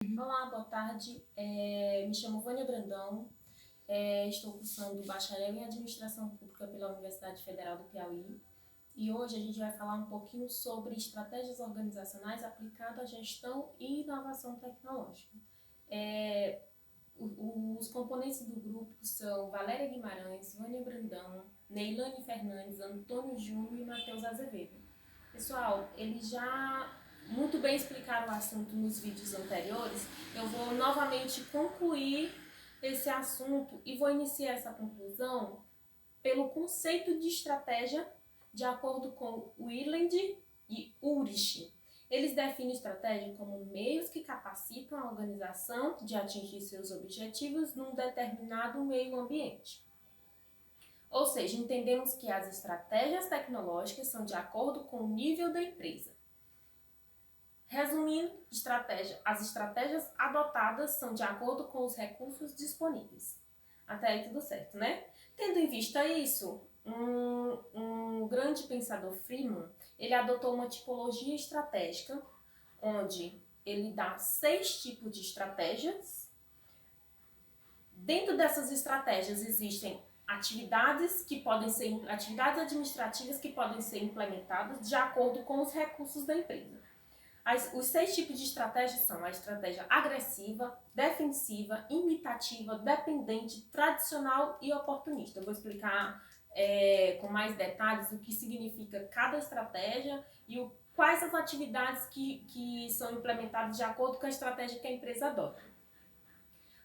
Olá, boa tarde. Me chamo Vânia Brandão, estou cursando bacharel em Administração Pública pela Universidade Federal do Piauí e hoje a gente vai falar um pouquinho sobre estratégias organizacionais aplicadas à gestão e inovação tecnológica. Os componentes do grupo são Valéria Guimarães, Vânia Brandão, Neilane Fernandes, Antônio Júnior e Matheus Azevedo. Pessoal, eles já muito bem explicaram o assunto nos vídeos anteriores. Eu vou novamente concluir esse assunto e vou iniciar essa conclusão pelo conceito de estratégia de acordo com Wieland e Ulrich. Eles definem estratégia como meios que capacitam a organização de atingir seus objetivos num determinado meio ambiente. Ou seja, entendemos que as estratégias tecnológicas são de acordo com o nível da empresa. Resumindo, as estratégias adotadas são de acordo com os recursos disponíveis. Até aí tudo certo, né? Tendo em vista isso, um grande pensador, Freeman, ele adotou uma tipologia estratégica, onde ele dá 6 tipos de estratégias. Dentro dessas estratégias existem atividades administrativas que podem ser implementadas de acordo com os recursos da empresa. Os 6 tipos de estratégia são a estratégia agressiva, defensiva, imitativa, dependente, tradicional e oportunista. Eu vou explicar com mais detalhes o que significa cada estratégia e quais as atividades que são implementadas de acordo com a estratégia que a empresa adota.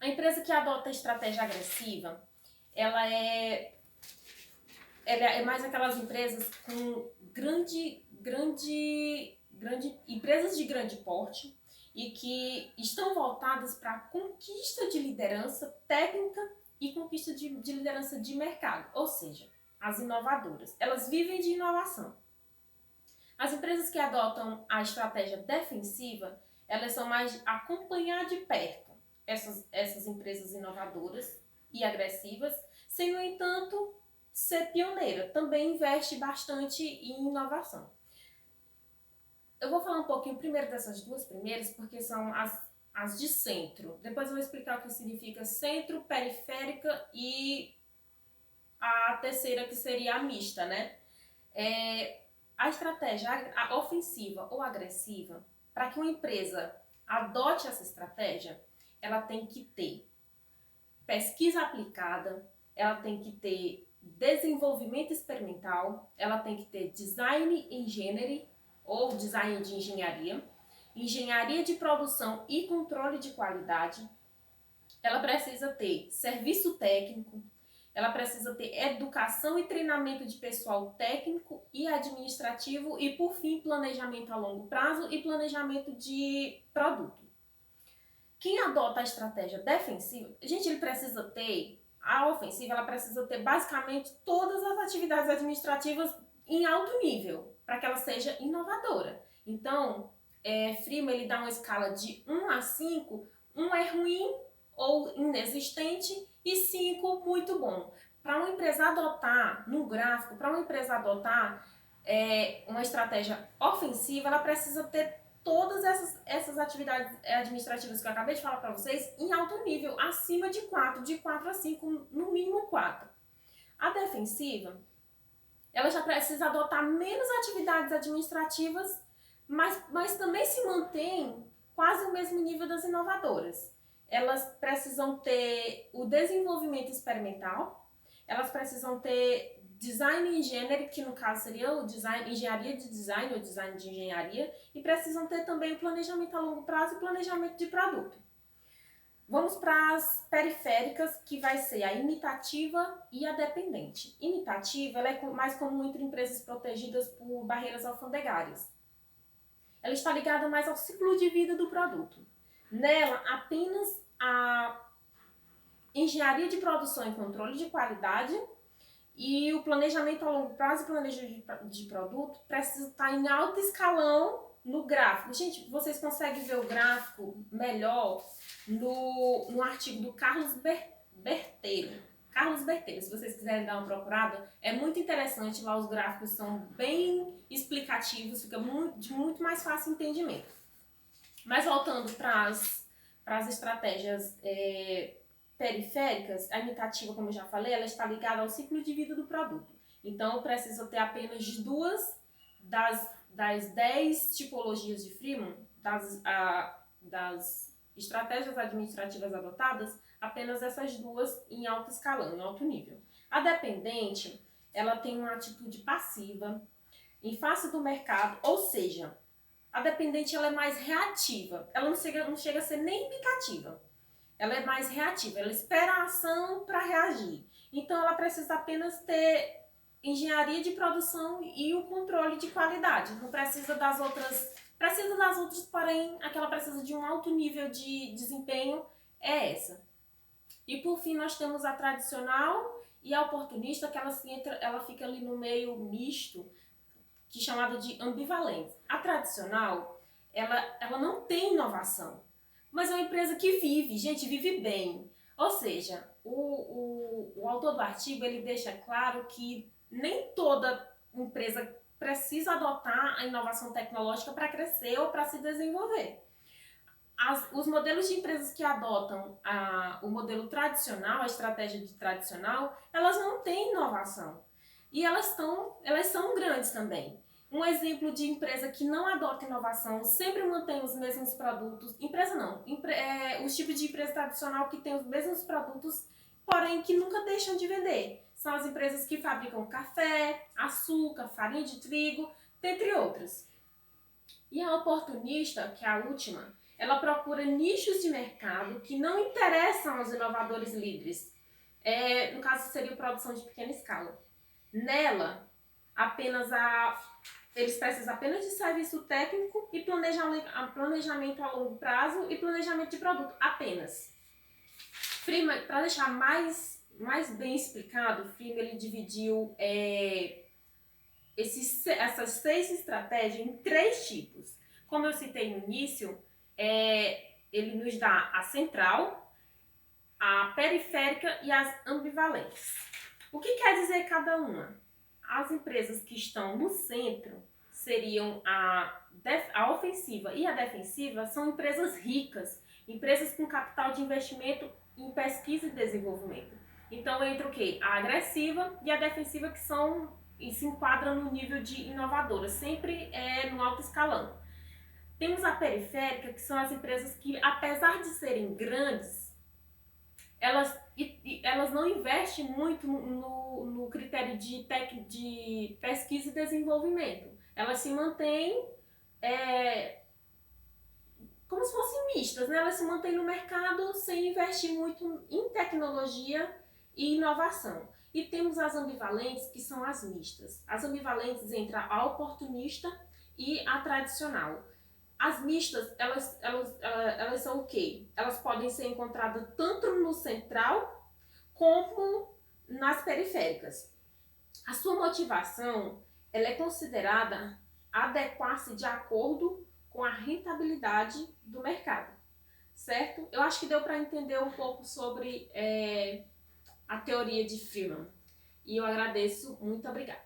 A empresa que adota a estratégia agressiva, ela é mais aquelas empresas com empresas de grande porte e que estão voltadas para a conquista de liderança técnica e conquista de liderança de mercado, ou seja, as inovadoras. Elas vivem de inovação. As empresas que adotam a estratégia defensiva, elas são mais acompanhar de perto essas empresas inovadoras e agressivas, sem, no entanto, ser pioneira. Também investe bastante em inovação. Eu vou falar um pouquinho primeiro dessas duas primeiras, porque são as de centro. Depois eu vou explicar o que significa centro, periférica e a terceira, que seria a mista, né? A estratégia ofensiva ou agressiva, para que uma empresa adote essa estratégia, ela tem que ter pesquisa aplicada, ela tem que ter desenvolvimento experimental, ela tem que ter design engineering ou design de engenharia, engenharia de produção e controle de qualidade, ela precisa ter serviço técnico, ela precisa ter educação e treinamento de pessoal técnico e administrativo e, por fim, planejamento a longo prazo e planejamento de produto. Quem adota a estratégia defensiva, ele precisa ter, a ofensiva, ela precisa ter basicamente todas as atividades administrativas em alto nível, para que ela seja inovadora. Então, Freeman, ele dá uma escala de 1 a 5, 1 é ruim ou inexistente e 5 muito bom. Para uma empresa adotar, no gráfico, para uma empresa adotar uma estratégia ofensiva, ela precisa ter todas essas atividades administrativas que eu acabei de falar para vocês em alto nível, acima de 4, de 4 a 5, no mínimo 4. A defensiva, ela já precisa adotar menos atividades administrativas, mas também se mantém quase o mesmo nível das inovadoras. Elas precisam ter o desenvolvimento experimental, elas precisam ter design engineering, que no caso seria o engenharia de design ou design de engenharia, e precisam ter também o planejamento a longo prazo e planejamento de produto. Vamos para as periféricas, que vai ser a imitativa e a dependente. Imitativa, ela é mais comum entre empresas protegidas por barreiras alfandegárias. Ela está ligada mais ao ciclo de vida do produto. Nela, apenas a engenharia de produção e controle de qualidade e o planejamento a longo prazo e planejamento de produto precisa estar em alto escalão no gráfico. Gente, vocês conseguem ver o gráfico melhor no artigo do Carlos Berteiro. Carlos Berteiro, se vocês quiserem dar uma procurada, é muito interessante. Lá os gráficos são bem explicativos, fica de muito mais fácil entendimento. Mas voltando para as para as estratégias periféricas, a imitativa, como eu já falei, ela está ligada ao ciclo de vida do produto. Então, eu preciso ter apenas 2 das 10 tipologias de Freeman, das estratégias administrativas adotadas, apenas essas 2 em alto escalão, em alto nível. A dependente, ela tem uma atitude passiva, em face do mercado, ou seja, a dependente ela é mais reativa, ela não chega a ser nem imitativa. Ela é mais reativa, ela espera a ação para reagir. Então, ela precisa apenas ter engenharia de produção e o controle de qualidade. Não precisa das outras, porém, a que ela precisa de um alto nível de desempenho é essa. E por fim, nós temos a tradicional e a oportunista, que ela fica ali no meio misto, que é chamada de ambivalente. A tradicional, ela não tem inovação, mas é uma empresa que vive bem. Ou seja, o autor do artigo ele deixa claro que nem toda empresa precisa adotar a inovação tecnológica para crescer ou para se desenvolver. Os modelos de empresas que adotam o modelo tradicional, a estratégia tradicional, elas não têm inovação. E elas são grandes também. Um exemplo de empresa que não adota inovação, sempre mantém os mesmos produtos. Empresa não, os tipos de empresa tradicional que tem os mesmos produtos, porém que nunca deixam de vender. São as empresas que fabricam café, açúcar, farinha de trigo, dentre outras. E a oportunista, que é a última, ela procura nichos de mercado que não interessam aos inovadores líderes. No caso, seria produção de pequena escala. Nela, eles precisam apenas de serviço técnico e planejamento a longo prazo e planejamento de produto, apenas. Freeman, para deixar mais bem explicado, o Freeman ele dividiu essas 6 estratégias em 3 tipos. Como eu citei no início, ele nos dá a central, a periférica e as ambivalentes. O que quer dizer cada uma? As empresas que estão no centro seriam a ofensiva e a defensiva, são empresas ricas, empresas com capital de investimento em pesquisa e desenvolvimento. Então entra o quê? A agressiva e a defensiva, que se enquadram no nível de inovadora, sempre no alto escalão. Temos a periférica, que são as empresas que, apesar de serem grandes, elas não investem muito no critério de pesquisa e desenvolvimento. Elas se mantêm como se fossem mistas, né? Elas se mantêm no mercado sem investir muito em tecnologia e inovação. E temos as ambivalentes, que são as mistas. As ambivalentes entre a oportunista e a tradicional. As mistas, elas são o quê? Elas podem ser encontradas tanto no central como nas periféricas. A sua motivação ela é considerada adequar-se de acordo com a rentabilidade do mercado, certo? Eu acho que deu para entender um pouco sobre a teoria de Freeman. E eu agradeço, muito obrigada.